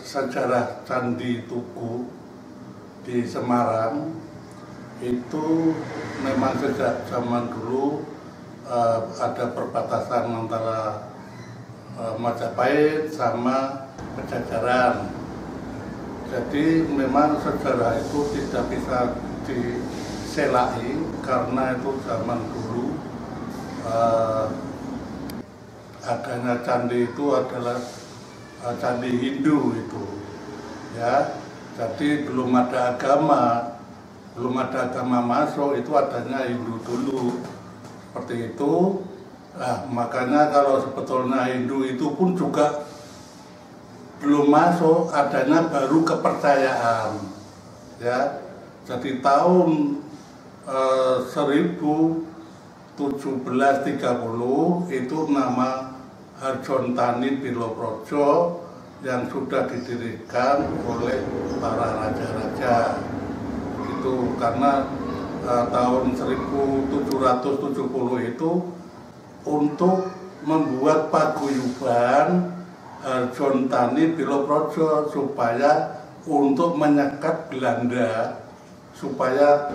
sejarah Candi Tugu di Semarang itu memang sejak zaman dulu ada perbatasan antara Majapahit sama Pajajaran. Jadi memang sejarah itu tidak bisa diselai karena itu zaman dulu adanya candi itu adalah candi Hindu itu, ya. Jadi belum ada agama masuk, itu adanya Hindu dulu, seperti itu. Nah, makanya kalau sebetulnya Hindu itu pun juga belum masuk, adanya baru kepercayaan, ya. Jadi tahun 1730 itu nama Harjontani Biloprojo yang sudah didirikan oleh para raja-raja. Itu karena tahun 1770 itu untuk membuat paguyuban Harjontani Biloprojo supaya untuk menyekat Belanda, supaya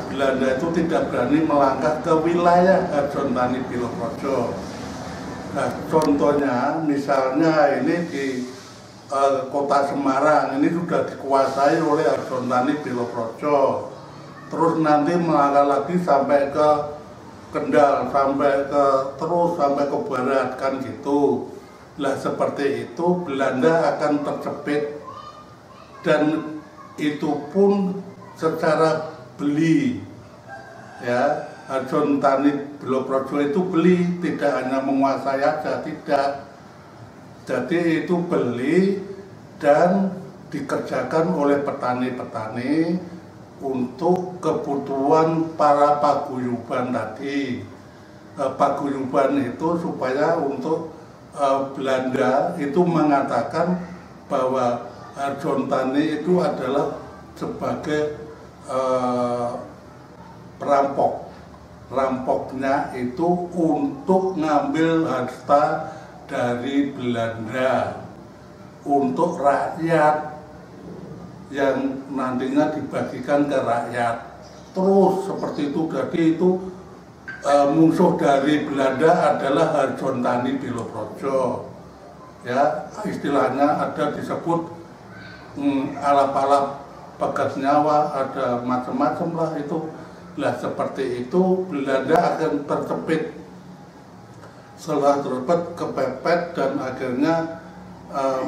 Belanda itu tidak berani melangkah ke wilayah Harjontani Biloprojo. Nah, contohnya misalnya ini di kota Semarang ini sudah dikuasai oleh Harjontani Biloprojo. Terus nanti melangkah lagi sampai ke Kendal, sampai ke barat, kan gitu. Lah seperti itu Belanda akan terjepit, dan itu pun secara beli, ya. Harjontani Biloprojo itu beli, tidak hanya menguasai aja, tidak. Jadi itu beli dan dikerjakan oleh petani-petani untuk kebutuhan para paguyuban tadi. Paguyuban itu supaya untuk Belanda itu mengatakan bahwa Harjontani itu adalah sebagai perampok. Rampoknya itu untuk ngambil harta dari Belanda untuk rakyat, yang nantinya dibagikan ke rakyat. Terus seperti itu. Jadi itu musuh dari Belanda adalah Harjontani Biloprojo, ya. Istilahnya ada disebut alap-alap pegat nyawa, ada macam-macam lah itu. Lah seperti itu Belanda akan terjepit. Setelah terjepit, kepepet, dan akhirnya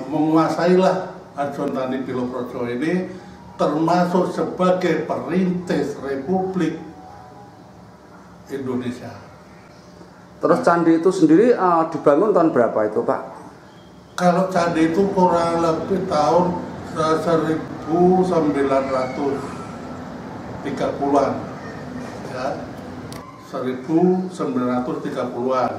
menguasailah Harjontani Biloprojo ini, termasuk sebagai perintis Republik Indonesia. Terus candi itu sendiri dibangun tahun berapa itu, Pak? Kalau candi itu kurang lebih tahun 1930-an. Ya, 1930-an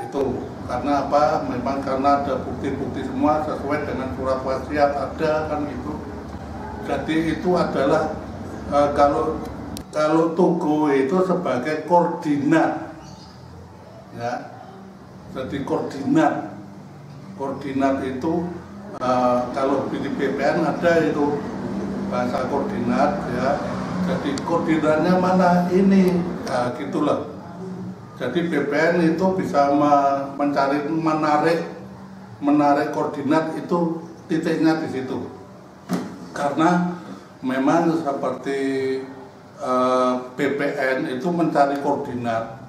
itu. Karena apa? Memang karena ada bukti-bukti semua sesuai dengan surat wasiat ada, kan gitu. Jadi itu adalah kalau Tugu itu sebagai koordinat, ya. Jadi koordinat itu kalau di BPN ada itu bahasa koordinat, ya. Jadi koordinatnya mana ini, nah, gitulah. Jadi BPN itu bisa menarik koordinat itu, titiknya di situ. Karena memang seperti BPN itu mencari koordinat.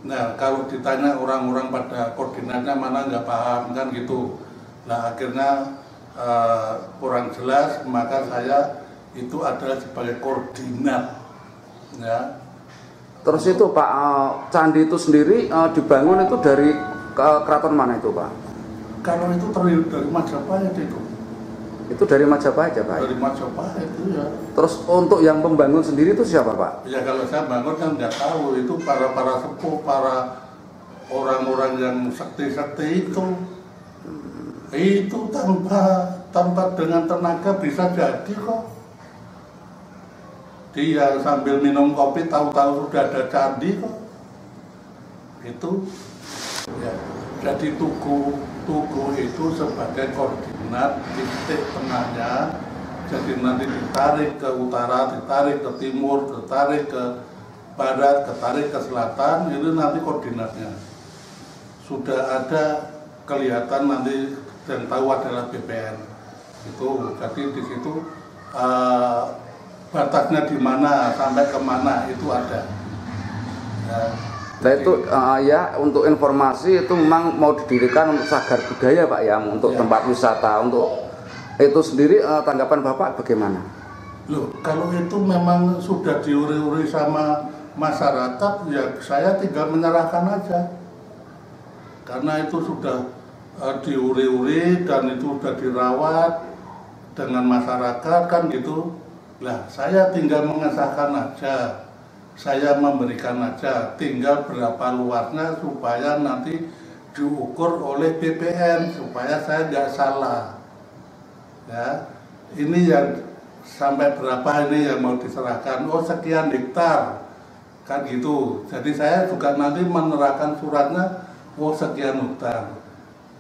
Nah, kalau ditanya orang-orang pada koordinatnya mana, nggak paham, kan gitu. Nah, akhirnya kurang jelas, maka saya itu adalah sebagai koordinat, ya. Terus itu Pak, candi itu sendiri dibangun itu dari keraton mana itu, Pak? Kalau itu dari Majapahit itu. Itu dari Majapahit ya, Pak? Dari Majapahit itu, ya. Terus untuk yang pembangun sendiri itu siapa, Pak? Ya kalau saya bangun kan nggak tahu, itu para sepuh, para orang-orang yang sakti-sakti itu. Itu tanpa dengan tenaga bisa jadi kok. Dia sambil minum kopi tahu-tahu sudah ada candi kok. Itu ya. Jadi Tugu Tugu itu sebagai koordinat titik tengahnya, jadi nanti ditarik ke utara, ditarik ke timur, ditarik ke barat, ditarik ke selatan, itu nanti koordinatnya sudah ada kelihatan nanti dan tahu adalah BPN itu. Jadi di situ batasnya di mana sampai kemana itu ada. Ya. Nah itu ya untuk informasi itu memang mau didirikan untuk cagar budaya Pak ya, untuk ya. Tempat wisata. Untuk itu sendiri tanggapan Bapak bagaimana? Loh, kalau itu memang sudah diuri-uri sama masyarakat, ya saya tinggal menyerahkan aja. Karena itu sudah diuri-uri dan itu sudah dirawat dengan masyarakat kan gitu. Lah, saya tinggal mengesahkan aja. Saya memberikan aja, tinggal berapa luasnya supaya nanti diukur oleh BPN supaya saya nggak salah. Ya, ini yang sampai berapa ini yang mau diserahkan? Oh sekian hektar, kan gitu. Jadi saya juga nanti menerahkan suratnya, oh sekian hektar.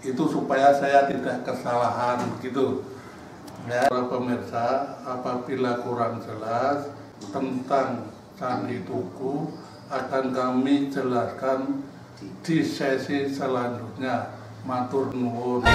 Itu supaya saya tidak kesalahan gitu. Ya, para pemirsa, apabila kurang jelas tentang Candi Tugu akan kami jelaskan di sesi selanjutnya. Matur nuwun.